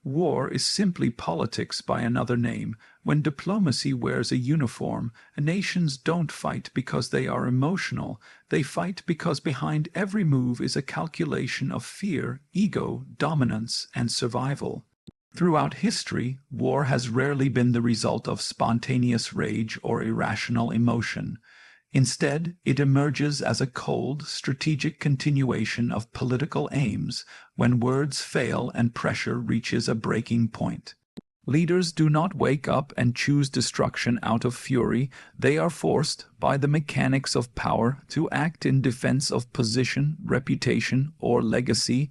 War is simply politics by another name. When diplomacy wears a uniform, nations don't fight because they are emotional. They fight because behind every move is a calculation of fear, ego, dominance, and survival. Throughout history, war has rarely been the result of spontaneous rage or irrational emotion. Instead, it emerges as a cold, strategic continuation of political aims when words fail and pressure reaches a breaking point. Leaders do not wake up and choose destruction out of fury. They are forced, by the mechanics of power, to act in defense of position, reputation, or legacy.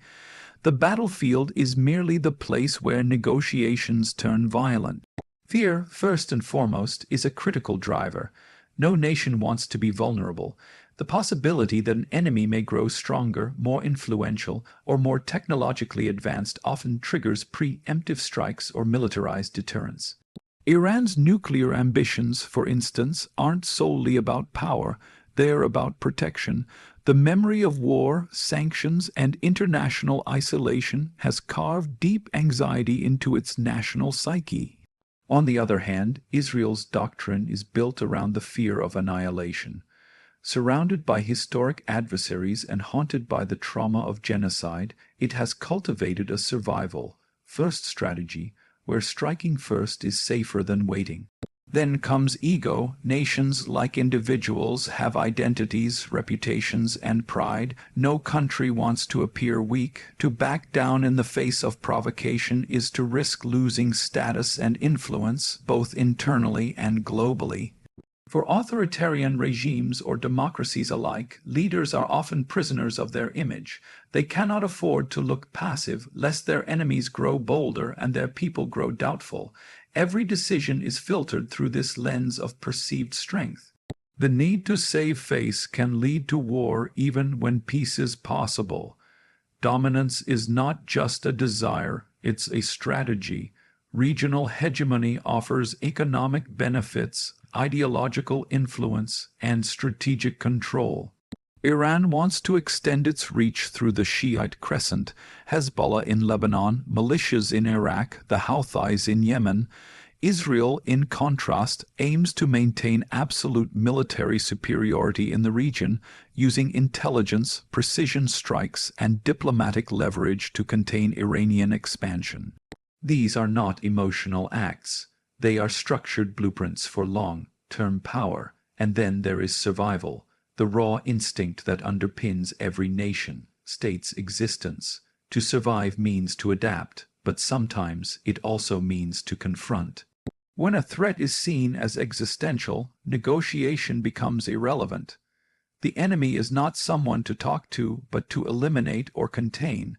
The battlefield is merely the place where negotiations turn violent. Fear, first and foremost, is a critical driver. No nation wants to be vulnerable. The possibility that an enemy may grow stronger, more influential, or more technologically advanced often triggers preemptive strikes or militarized deterrence. Iran's nuclear ambitions, for instance, aren't solely about power. They're about protection. The memory of war, sanctions, and international isolation has carved deep anxiety into its national psyche. On the other hand, Israel's doctrine is built around the fear of annihilation. Surrounded by historic adversaries and haunted by the trauma of genocide, it has cultivated a survival-first strategy where striking first is safer than waiting. Then comes ego. Nations, like individuals, have identities, reputations, and pride. No country wants to appear weak. To back down in the face of provocation is to risk losing status and influence, both internally and globally. For authoritarian regimes or democracies alike, leaders are often prisoners of their image. They cannot afford to look passive, lest their enemies grow bolder and their people grow doubtful. Every decision is filtered through this lens of perceived strength. The need to save face can lead to war even when peace is possible. Dominance is not just a desire, it's a strategy. Regional hegemony offers economic benefits, ideological influence, and strategic control. Iran wants to extend its reach through the Shiite crescent, Hezbollah in Lebanon, militias in Iraq, the Houthis in Yemen. Israel, in contrast, aims to maintain absolute military superiority in the region, using intelligence, precision strikes, and diplomatic leverage to contain Iranian expansion. These are not emotional acts. They are structured blueprints for long-term power. And then there is survival, the raw instinct that underpins every nation-state's existence. To survive means to adapt, but sometimes it also means to confront. When a threat is seen as existential, negotiation becomes irrelevant. The enemy is not someone to talk to, but to eliminate or contain.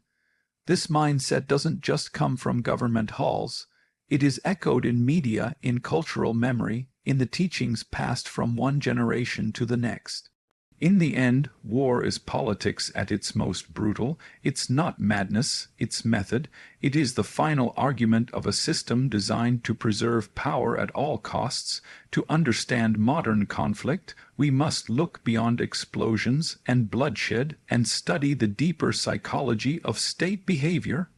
This mindset doesn't just come from government halls. It is echoed in media, in cultural memory, in the teachings passed from one generation to the next. In the end, war is politics at its most brutal. It's not madness, it's method. It is the final argument of a system designed to preserve power at all costs. To understand modern conflict, we must look beyond explosions and bloodshed and study the deeper psychology of state behavior.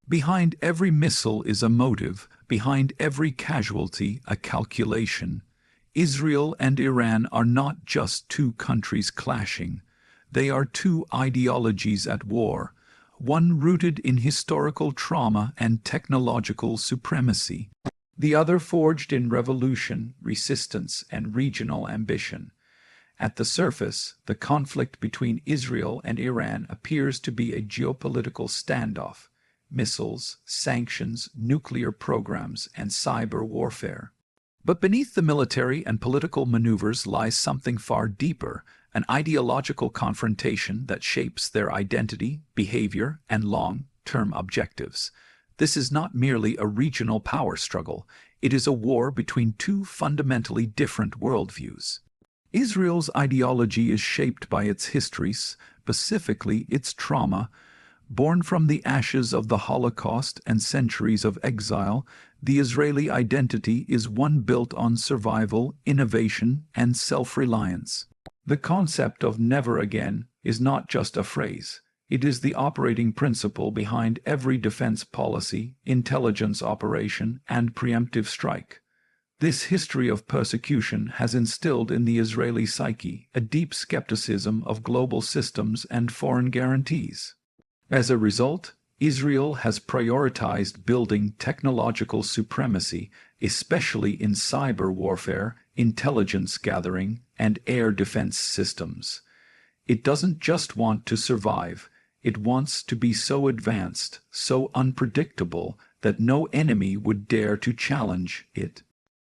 Behind every missile is a motive, behind every casualty a calculation. Israel and Iran are not just two countries clashing. They are two ideologies at war, one rooted in historical trauma and technological supremacy, the other forged in revolution, resistance, and regional ambition. At the surface, the conflict between Israel and Iran appears to be a geopolitical standoff: missiles, sanctions, nuclear programs, and cyber warfare. But beneath the military and political maneuvers lies something far deeper, an ideological confrontation that shapes their identity, behavior, and long-term objectives. This is not merely a regional power struggle. It is a war between two fundamentally different worldviews. Israel's ideology is shaped by its history, specifically its trauma. Born from the ashes of the Holocaust and centuries of exile, the Israeli identity is one built on survival, innovation, and self-reliance. The concept of never again is not just a phrase. It is the operating principle behind every defense policy, intelligence operation, and preemptive strike. This history of persecution has instilled in the Israeli psyche a deep skepticism of global systems and foreign guarantees. As a result, Israel has prioritized building technological supremacy, especially in cyber warfare, intelligence gathering, and air defense systems. It doesn't just want to survive, it wants to be so advanced, so unpredictable, that no enemy would dare to challenge it.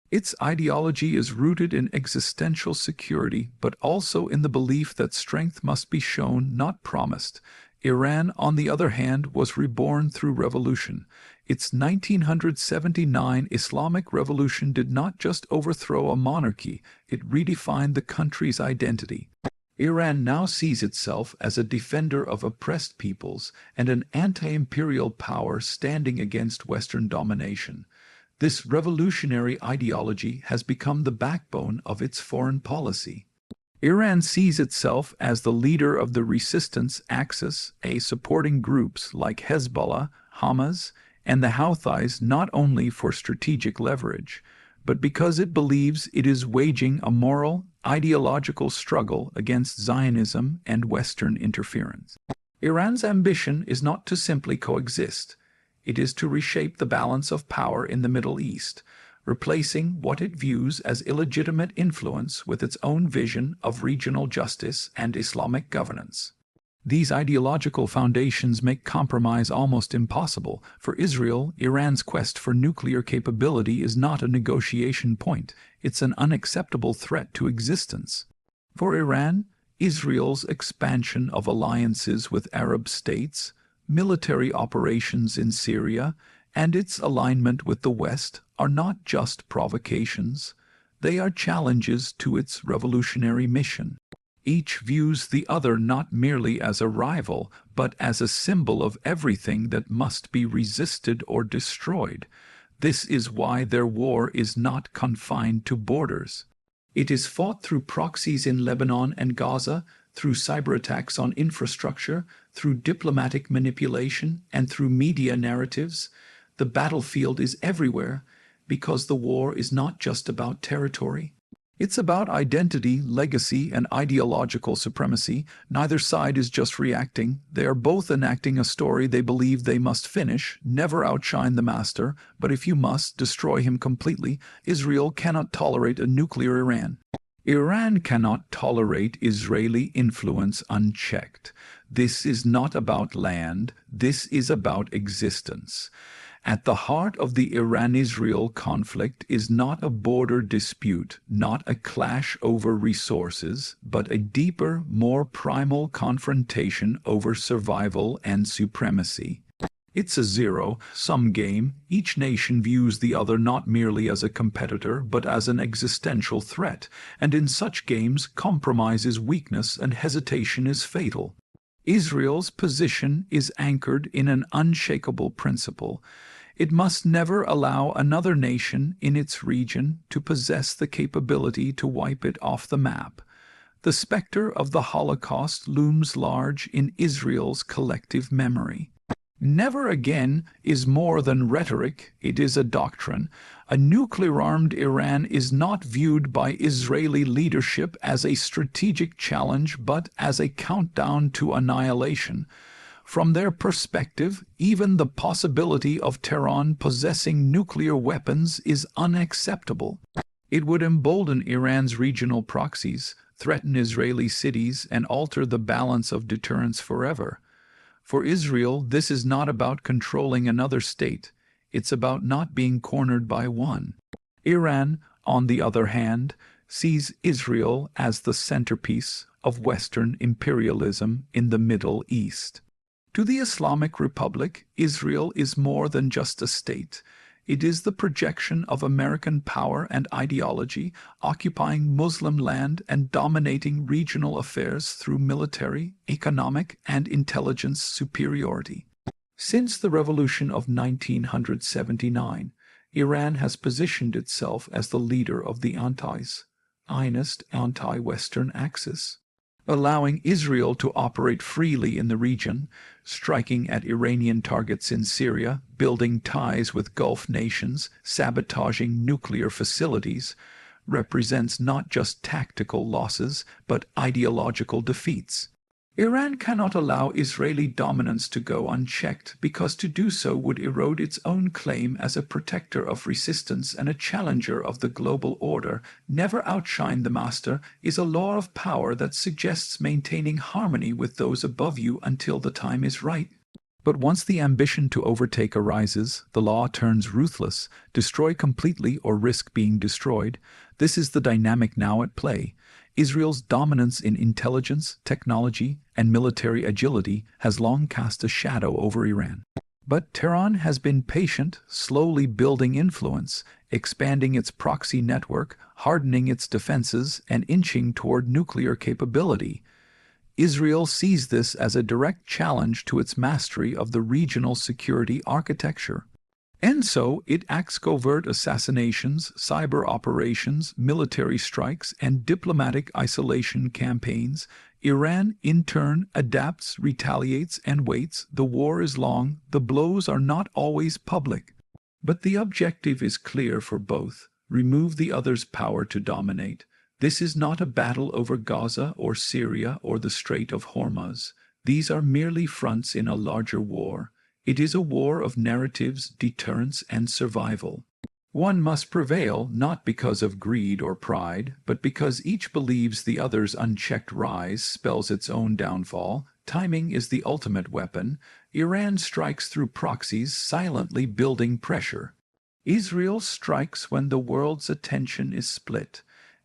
Its ideology is rooted in existential security, but also in the belief that strength must be shown, not promised. Iran, on the other hand, was reborn through revolution. Its 1979 Islamic Revolution did not just overthrow a monarchy, it redefined the country's identity. Iran now sees itself as a defender of oppressed peoples and an anti-imperial power standing against Western domination. This revolutionary ideology has become the backbone of its foreign policy. Iran sees itself as the leader of the resistance axis, supporting groups like Hezbollah, Hamas, and the Houthis not only for strategic leverage, but because it believes it is waging a moral, ideological struggle against Zionism and Western interference. Iran's ambition is not to simply coexist. It is to reshape the balance of power in the Middle East, replacing what it views as illegitimate influence with its own vision of regional justice and Islamic governance. These ideological foundations make compromise almost impossible. For Israel, Iran's quest for nuclear capability is not a negotiation point, it's an unacceptable threat to existence. For Iran, Israel's expansion of alliances with Arab states, military operations in Syria, and its alignment with the West are not just provocations, they are challenges to its revolutionary mission. Each views the other not merely as a rival, but as a symbol of everything that must be resisted or destroyed. This is why their war is not confined to borders. It is fought through proxies in Lebanon and Gaza, through cyber attacks on infrastructure, through diplomatic manipulation, and through media narratives. The battlefield is everywhere, because the war is not just about territory. It's about identity, legacy, and ideological supremacy. Neither side is just reacting. They are both enacting a story they believe they must finish, never outshine the master, but if you must, destroy him completely. Israel cannot tolerate a nuclear Iran. Iran cannot tolerate Israeli influence unchecked. This is not about land, this is about existence. At the heart of the Iran-Israel conflict is not a border dispute, not a clash over resources, but a deeper, more primal confrontation over survival and supremacy. It's a zero-sum game. Each nation views the other not merely as a competitor, but as an existential threat, and in such games, compromise is weakness and hesitation is fatal. Israel's position is anchored in an unshakable principle. It must never allow another nation in its region to possess the capability to wipe it off the map. The specter of the Holocaust looms large in Israel's collective memory. Never again is more than rhetoric, it is a doctrine. A nuclear-armed Iran is not viewed by Israeli leadership as a strategic challenge, but as a countdown to annihilation. From their perspective, even the possibility of Tehran possessing nuclear weapons is unacceptable. It would embolden Iran's regional proxies, threaten Israeli cities, and alter the balance of deterrence forever. For Israel, this is not about controlling another state. It's about not being cornered by one. Iran, on the other hand, sees Israel as the centerpiece of Western imperialism in the Middle East. To the Islamic Republic, Israel is more than just a state. It is the projection of American power and ideology, occupying Muslim land and dominating regional affairs through military, economic, and intelligence superiority. Since the revolution of 1979, Iran has positioned itself as the leader of the anti-Zionist, anti-Western axis. allowing Israel to operate freely in the region, striking at Iranian targets in Syria, building ties with Gulf nations, sabotaging nuclear facilities, represents not just tactical losses, but ideological defeats. Iran cannot allow Israeli dominance to go unchecked because to do so would erode its own claim as a protector of resistance and a challenger of the global order. Never outshine the master is a law of power that suggests maintaining harmony with those above you until the time is right. But once the ambition to overtake arises, the law turns ruthless, destroy completely or risk being destroyed. This is the dynamic now at play. Israel's dominance in intelligence, technology, and military agility has long cast a shadow over Iran. But Tehran has been patient, slowly building influence, expanding its proxy network, hardening its defenses, and inching toward nuclear capability. Israel sees this as a direct challenge to its mastery of the regional security architecture. And so it acts covert assassinations, cyber operations, military strikes, and diplomatic isolation campaigns. Iran, in turn, adapts, retaliates, and waits. The war is long, the blows are not always public. But the objective is clear for both: remove the other's power to dominate. This is not a battle over Gaza or Syria or the Strait of Hormuz. These are merely fronts in a larger war. It is a war of narratives, deterrence, and survival. One must prevail not because of greed or pride, but because each believes the other's unchecked rise spells its own downfall. Timing is the ultimate weapon. Iran strikes through proxies, silently building pressure. Israel strikes when the world's attention is split.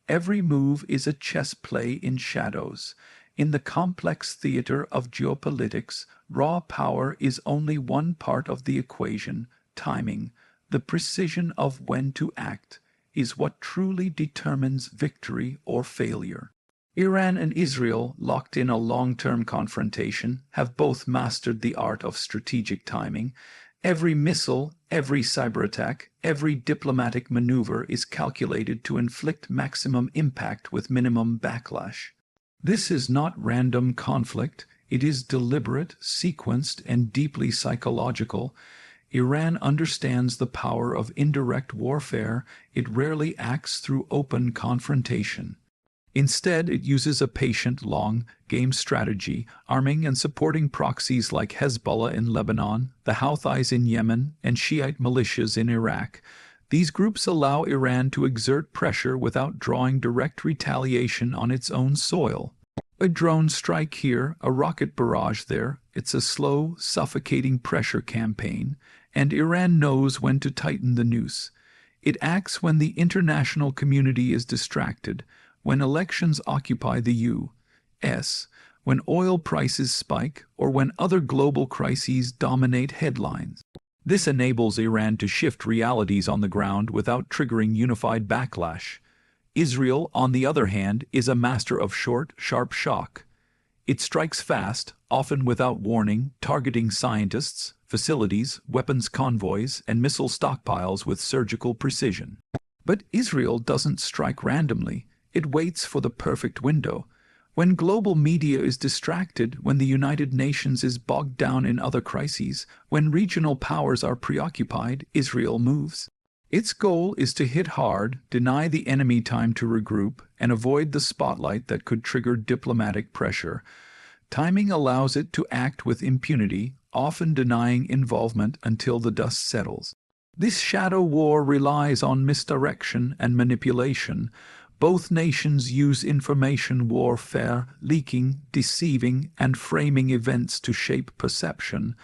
Every move is a chess play in shadows. In the complex theater of geopolitics, raw power is only one part of the equation. Timing, the precision of when to act, is what truly determines victory or failure. Iran and Israel, locked in a long-term confrontation, have both mastered the art of strategic timing. Every missile, every cyber attack, every diplomatic maneuver is calculated to inflict maximum impact with minimum backlash. This is not random conflict, it is deliberate, sequenced, and deeply psychological. Iran understands the power of indirect warfare. It rarely acts through open confrontation. Instead, it uses a patient, long-game strategy, arming and supporting proxies like Hezbollah in Lebanon, the Houthis in Yemen, and Shiite militias in Iraq. These groups allow Iran to exert pressure without drawing direct retaliation on its own soil. A drone strike here, a rocket barrage there, it's a slow, suffocating pressure campaign, and Iran knows when to tighten the noose. It acts when the international community is distracted, when elections occupy the U.S., when oil prices spike, or when other global crises dominate headlines. This enables Iran to shift realities on the ground without triggering unified backlash. Israel, on the other hand, is a master of short, sharp shock. It strikes fast, often without warning, targeting scientists, facilities, weapons convoys, and missile stockpiles with surgical precision. But Israel doesn't strike randomly. It waits for the perfect window. When global media is distracted, when the United Nations is bogged down in other crises, when regional powers are preoccupied, Israel moves. Its goal is to hit hard, deny the enemy time to regroup, and avoid the spotlight that could trigger diplomatic pressure. Timing allows it to act with impunity, often denying involvement until the dust settles. This shadow war relies on misdirection and manipulation. Both nations use information warfare, leaking, deceiving, and framing events to shape perception.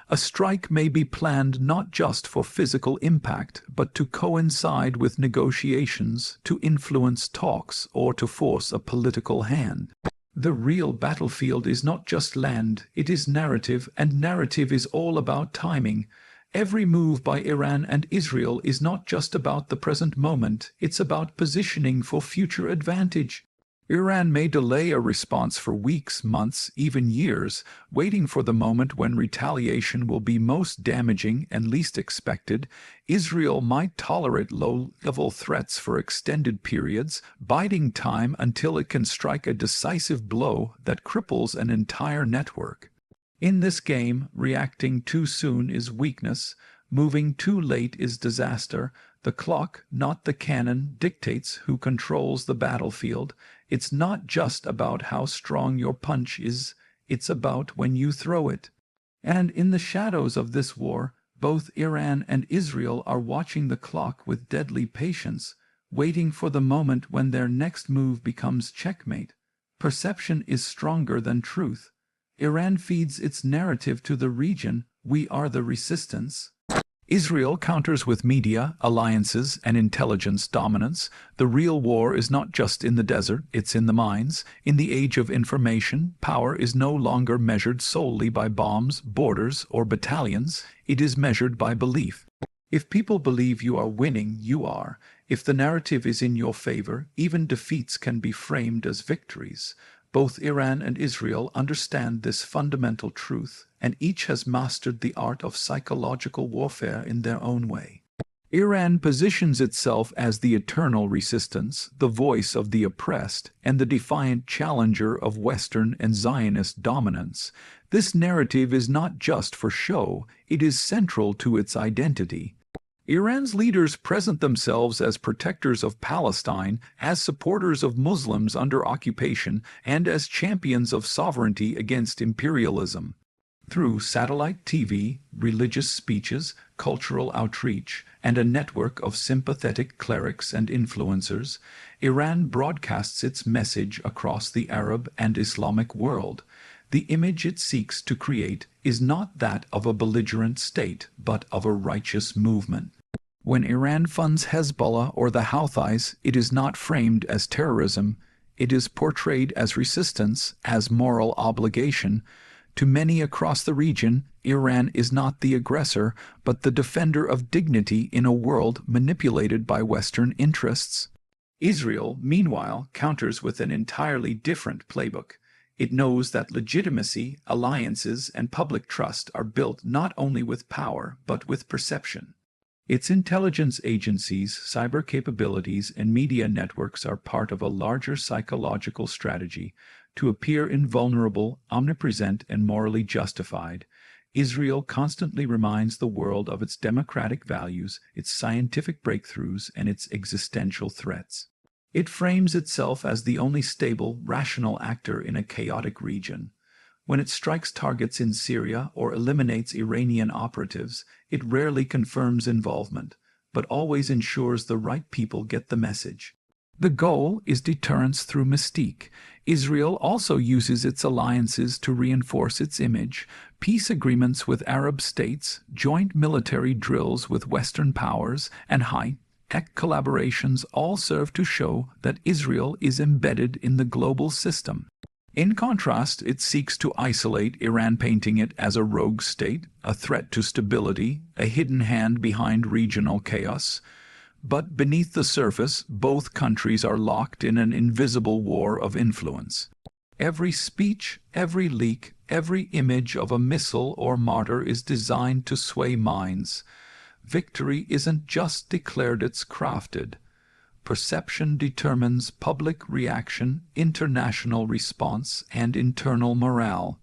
A strike may be planned not just for physical impact, but to coincide with negotiations, to influence talks, or to force a political hand. The real battlefield is not just land, it is narrative, and narrative is all about timing. Every move by Iran and Israel is not just about the present moment, it's about positioning for future advantage. Iran may delay a response for weeks, months, even years, waiting for the moment when retaliation will be most damaging and least expected. Israel might tolerate low-level threats for extended periods, biding time until it can strike a decisive blow that cripples an entire network. In this game, reacting too soon is weakness, moving too late is disaster. The clock, not the cannon, dictates who controls the battlefield. It's not just about how strong your punch is, it's about when you throw it. And in the shadows of this war, both Iran and Israel are watching the clock with deadly patience, waiting for the moment when their next move becomes checkmate. Perception is stronger than truth. Iran feeds its narrative to the region, we are the resistance. Israel counters with media, alliances, and intelligence dominance. The real war is not just in the desert, it's in the mines. In the age of information, power is no longer measured solely by bombs, borders, or battalions. It is measured by belief. If people believe you are winning, you are. If the narrative is in your favor, even defeats can be framed as victories. Both Iran and Israel understand this fundamental truth, and each has mastered the art of psychological warfare in their own way. Iran positions itself as the eternal resistance, the voice of the oppressed, and the defiant challenger of Western and Zionist dominance. This narrative is not just for show, it is central to its identity. Iran's leaders present themselves as protectors of Palestine, as supporters of Muslims under occupation, and as champions of sovereignty against imperialism. Through satellite TV, religious speeches, cultural outreach, and a network of sympathetic clerics and influencers, Iran broadcasts its message across the Arab and Islamic world. The image it seeks to create is not that of a belligerent state, but of a righteous movement. When Iran funds Hezbollah or the Houthis, it is not framed as terrorism, it is portrayed as resistance, as moral obligation. To many across the region, Iran is not the aggressor, but the defender of dignity in a world manipulated by Western interests. Israel, meanwhile, counters with an entirely different playbook. It knows that legitimacy, alliances, and public trust are built not only with power, but with perception. Its intelligence agencies, cyber capabilities, and media networks are part of a larger psychological strategy to appear invulnerable, omnipresent, and morally justified. Israel constantly reminds the world of its democratic values, its scientific breakthroughs, and its existential threats. It frames itself as the only stable, rational actor in a chaotic region. When it strikes targets in Syria or eliminates Iranian operatives, it rarely confirms involvement, but always ensures the right people get the message. The goal is deterrence through mystique. Israel also uses its alliances to reinforce its image. Peace agreements with Arab states, joint military drills with Western powers, and high-tech collaborations all serve to show that Israel is embedded in the global system. In contrast, it seeks to isolate Iran, painting it as a rogue state, a threat to stability, a hidden hand behind regional chaos. But beneath the surface, both countries are locked in an invisible war of influence. Every speech, every leak, every image of a missile or martyr is designed to sway minds. Victory isn't just declared, it's crafted. Perception determines public reaction, international response, and internal morale.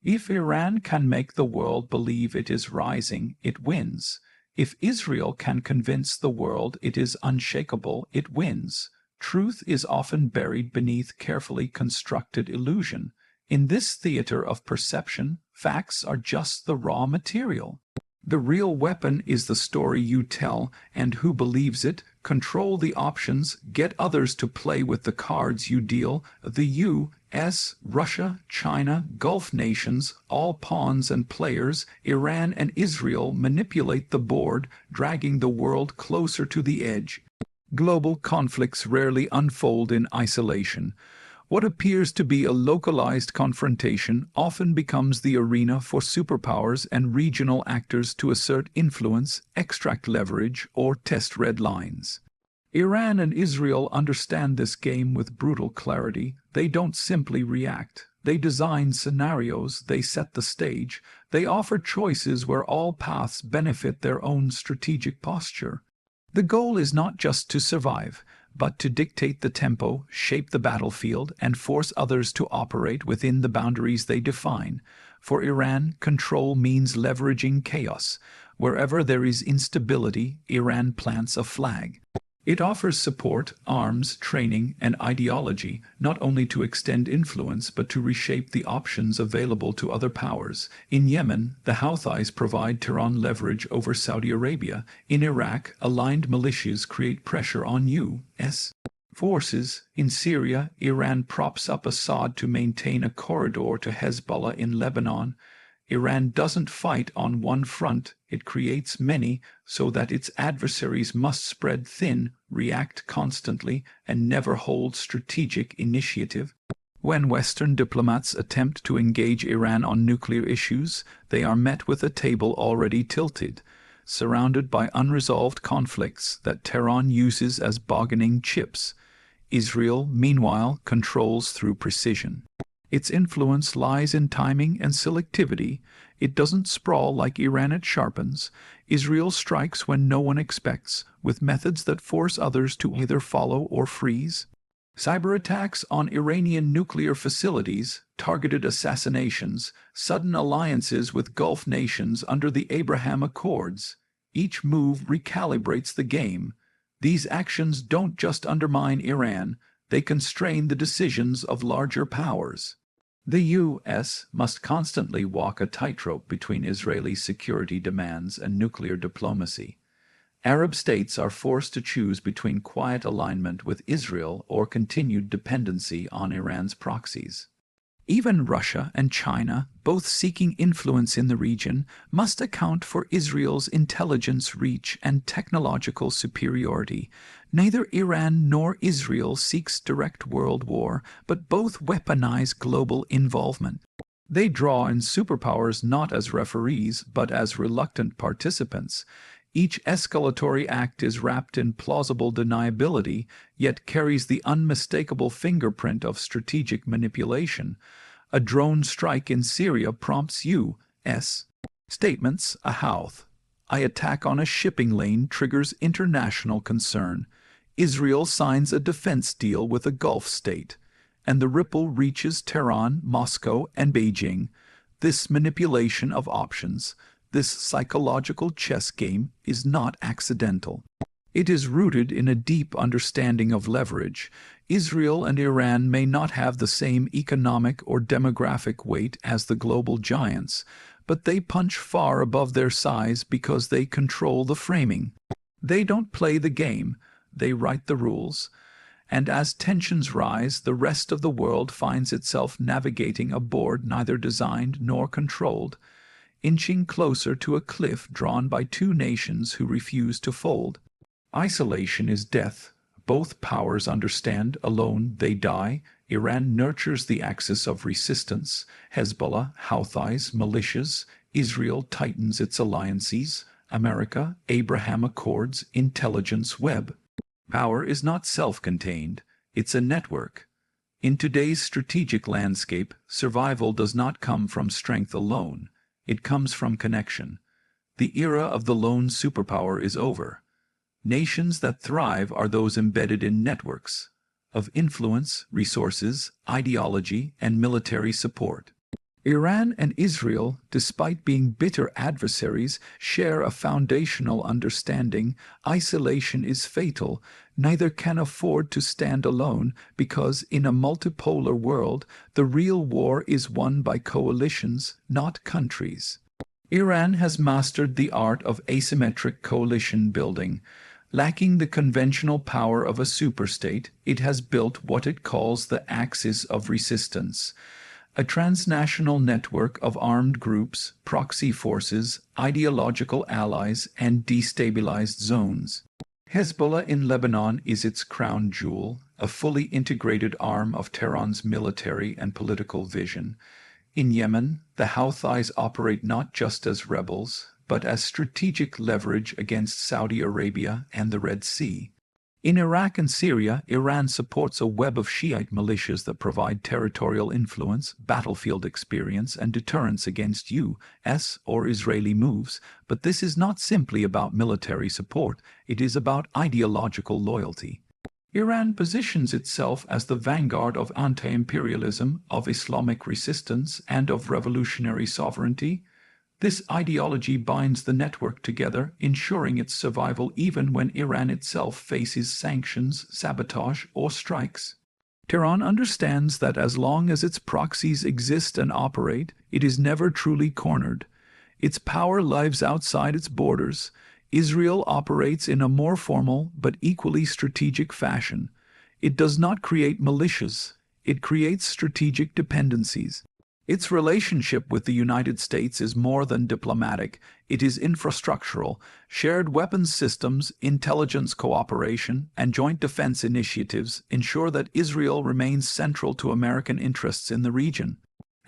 If Iran can make the world believe it is rising, it wins. If Israel can convince the world it is unshakable, it wins. Truth is often buried beneath carefully constructed illusion. In this theater of perception, facts are just the raw material. The real weapon is the story you tell, and who believes it. Control the options, get others to play with the cards you deal. The U.S., Russia, China, Gulf nations, all pawns and players, Iran and Israel manipulate the board, dragging the world closer to the edge. Global conflicts rarely unfold in isolation. What appears to be a localized confrontation often becomes the arena for superpowers and regional actors to assert influence, extract leverage, or test red lines. Iran and Israel understand this game with brutal clarity. They don't simply react. They design scenarios, they set the stage, they offer choices where all paths benefit their own strategic posture. The goal is not just to survive, but to dictate the tempo, shape the battlefield, and force others to operate within the boundaries they define. For Iran, control means leveraging chaos. Wherever there is instability, Iran plants a flag. It offers support, arms, training, and ideology, not only to extend influence but to reshape the options available to other powers. In Yemen, the Houthis provide Tehran leverage over Saudi Arabia. In Iraq, aligned militias create pressure on U.S. forces. In Syria, Iran props up Assad to maintain a corridor to Hezbollah in Lebanon. Iran doesn't fight on one front, it creates many so that its adversaries must spread thin, react constantly, and never hold strategic initiative. When Western diplomats attempt to engage Iran on nuclear issues, they are met with a table already tilted, surrounded by unresolved conflicts that Tehran uses as bargaining chips. Israel, meanwhile, controls through precision. Its influence lies in timing and selectivity. It doesn't sprawl like Iran, it sharpens. Israel strikes when no one expects, with methods that force others to either follow or freeze. Cyber attacks on Iranian nuclear facilities, targeted assassinations, sudden alliances with Gulf nations under the Abraham Accords. Each move recalibrates the game. These actions don't just undermine Iran, they constrain the decisions of larger powers. The U.S. must constantly walk a tightrope between Israeli security demands and nuclear diplomacy. Arab states are forced to choose between quiet alignment with Israel or continued dependency on Iran's proxies. Even Russia and China, both seeking influence in the region, must account for Israel's intelligence reach and technological superiority. Neither Iran nor Israel seeks direct world war, but both weaponize global involvement. They draw in superpowers not as referees, but as reluctant participants. Each escalatory act is wrapped in plausible deniability, yet carries the unmistakable fingerprint of strategic manipulation. A drone strike in Syria prompts U.S. statements. A Houth I attack on a shipping lane triggers international concern. Israel signs a defense deal with a Gulf state, and the ripple reaches Tehran, Moscow, and Beijing. This manipulation of options, this psychological chess game, is not accidental. It is rooted in a deep understanding of leverage. Israel and Iran may not have the same economic or demographic weight as the global giants, but they punch far above their size because they control the framing. They don't play the game, they write the rules. And as tensions rise, the rest of the world finds itself navigating a board neither designed nor controlled, inching closer to a cliff drawn by two nations who refuse to fold. Isolation is death. Both powers understand alone they die. Iran nurtures the axis of resistance. Hezbollah, Houthis, militias. Israel tightens its alliances. America, Abraham Accords, intelligence web. Power is not self-contained. It's a network. In today's strategic landscape, survival does not come from strength alone. It comes from connection. The era of the lone superpower is over. Nations that thrive are those embedded in networks of influence, resources, ideology, and military support. Iran and Israel, despite being bitter adversaries, share a foundational understanding. Isolation is fatal. Neither can afford to stand alone because in a multipolar world, the real war is won by coalitions, not countries. Iran has mastered the art of asymmetric coalition building. Lacking the conventional power of a superstate, it has built what it calls the axis of resistance, a transnational network of armed groups, proxy forces, ideological allies, and destabilized zones. Hezbollah in Lebanon is its crown jewel, a fully integrated arm of Tehran's military and political vision. In Yemen, the Houthis operate not just as rebels, but as strategic leverage against Saudi Arabia and the Red Sea. In Iraq and Syria, Iran supports a web of Shiite militias that provide territorial influence, battlefield experience, and deterrence against U.S. or Israeli moves, but this is not simply about military support, it is about ideological loyalty. Iran positions itself as the vanguard of anti-imperialism, of Islamic resistance, and of revolutionary sovereignty. This ideology binds the network together, ensuring its survival even when Iran itself faces sanctions, sabotage, or strikes. Tehran understands that as long as its proxies exist and operate, it is never truly cornered. Its power lives outside its borders. Israel operates in a more formal but equally strategic fashion. It does not create militias. It creates strategic dependencies. Its relationship with the United States is more than diplomatic, it is infrastructural. Shared weapons systems, intelligence cooperation, and joint defense initiatives ensure that Israel remains central to American interests in the region.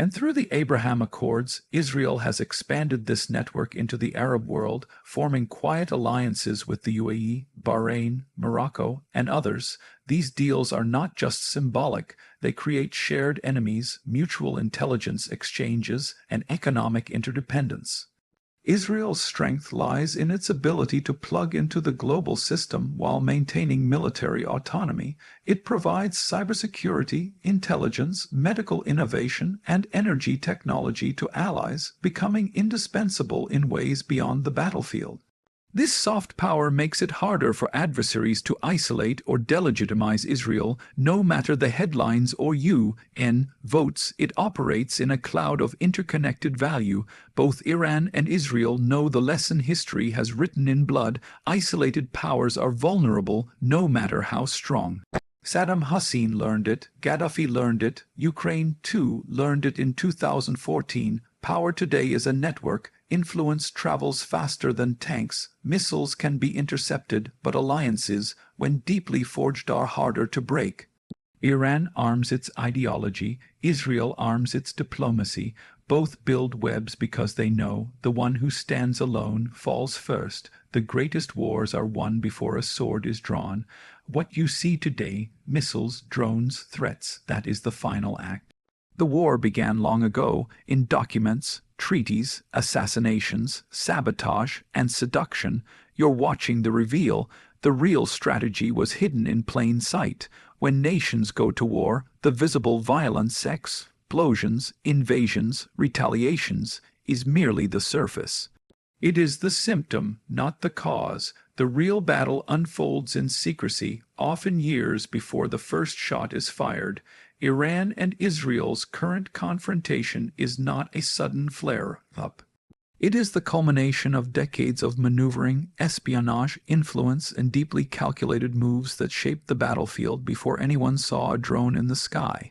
And through the Abraham Accords, Israel has expanded this network into the Arab world, forming quiet alliances with the UAE, Bahrain, Morocco, and others. These deals are not just symbolic, they create shared enemies, mutual intelligence exchanges, and economic interdependence. Israel's strength lies in its ability to plug into the global system while maintaining military autonomy. It provides cybersecurity, intelligence, medical innovation, and energy technology to allies, becoming indispensable in ways beyond the battlefield. This soft power makes it harder for adversaries to isolate or delegitimize Israel, no matter the headlines or UN votes. It operates in a cloud of interconnected value. Both Iran and Israel know the lesson history has written in blood. Isolated powers are vulnerable, no matter how strong. Saddam Hussein learned it, Gaddafi learned it, Ukraine too learned it in 2014. Power today is a network. Influence travels faster than tanks. Missiles can be intercepted, but alliances, when deeply forged, are harder to break. Iran arms its ideology, Israel arms its diplomacy. Both build webs because they know the one who stands alone falls first. The greatest wars are won before a sword is drawn. What you see today, missiles, drones, threats, that is the final act. The war began long ago, in documents, treaties, assassinations, sabotage, and seduction. You're watching the reveal. The real strategy was hidden in plain sight. When nations go to war, the visible violence, explosions, invasions, retaliations, is merely the surface. It is the symptom, not the cause. The real battle unfolds in secrecy, often years before the first shot is fired. Iran and Israel's current confrontation is not a sudden flare-up. It is the culmination of decades of maneuvering, espionage, influence, and deeply calculated moves that shaped the battlefield before anyone saw a drone in the sky.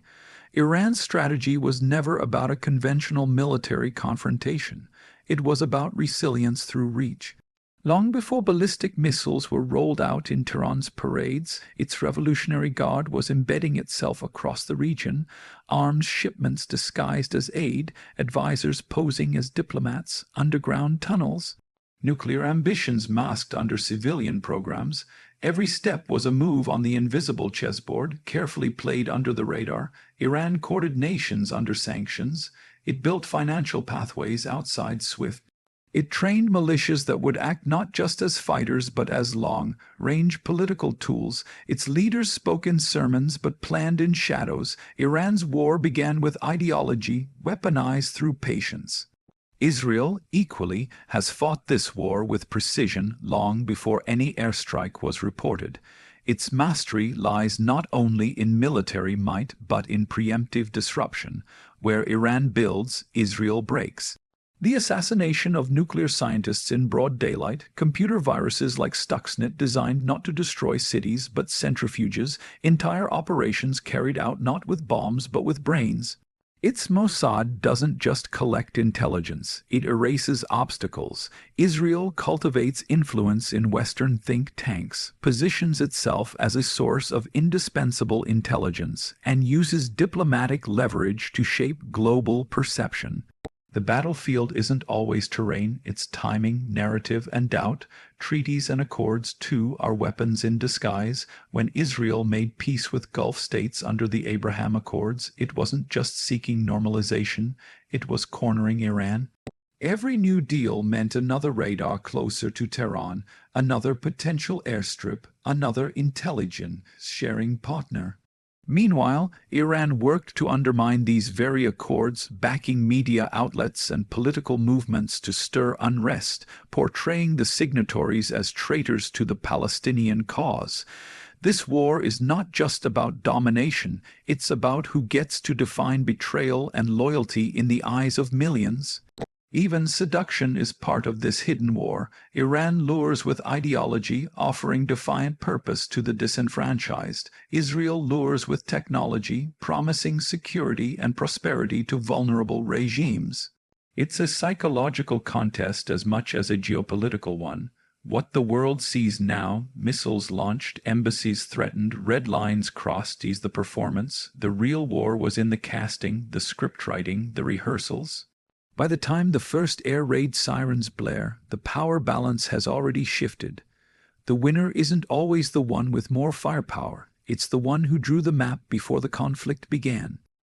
Iran's strategy was never about a conventional military confrontation. It was about resilience through reach. Long before ballistic missiles were rolled out in Tehran's parades, its Revolutionary Guard was embedding itself across the region, arms shipments disguised as aid, advisors posing as diplomats, underground tunnels, nuclear ambitions masked under civilian programs. Every step was a move on the invisible chessboard, carefully played under the radar. Iran courted nations under sanctions. It built financial pathways outside SWIFT. It trained militias that would act not just as fighters but as long-range political tools. Its leaders spoke in sermons but planned in shadows. Iran's war began with ideology, weaponized through patience. Israel, equally, has fought this war with precision long before any airstrike was reported. Its mastery lies not only in military might but in preemptive disruption. Where Iran builds, Israel breaks. The assassination of nuclear scientists in broad daylight, computer viruses like Stuxnet designed not to destroy cities but centrifuges, entire operations carried out not with bombs but with brains. Its Mossad doesn't just collect intelligence, it erases obstacles. Israel cultivates influence in Western think tanks, positions itself as a source of indispensable intelligence, and uses diplomatic leverage to shape global perception. The battlefield isn't always terrain, it's timing, narrative, and doubt. Treaties and accords, too, are weapons in disguise. When Israel made peace with Gulf states under the Abraham Accords, it wasn't just seeking normalization, it was cornering Iran. Every new deal meant another radar closer to Tehran, another potential airstrip, another intelligence-sharing partner. Meanwhile, Iran worked to undermine these very accords, backing media outlets and political movements to stir unrest, portraying the signatories as traitors to the Palestinian cause. This war is not just about domination, it's about who gets to define betrayal and loyalty in the eyes of millions. Even seduction is part of this hidden war. Iran lures with ideology, offering defiant purpose to the disenfranchised. Israel lures with technology, promising security and prosperity to vulnerable regimes. It's a psychological contest as much as a geopolitical one. What the world sees now, missiles launched, embassies threatened, red lines crossed, is the performance. The real war was in the casting, the script writing, the rehearsals. By the time the first air raid sirens blare, the power balance has already shifted. The winner isn't always the one with more firepower. It's the one who drew the map before the conflict began.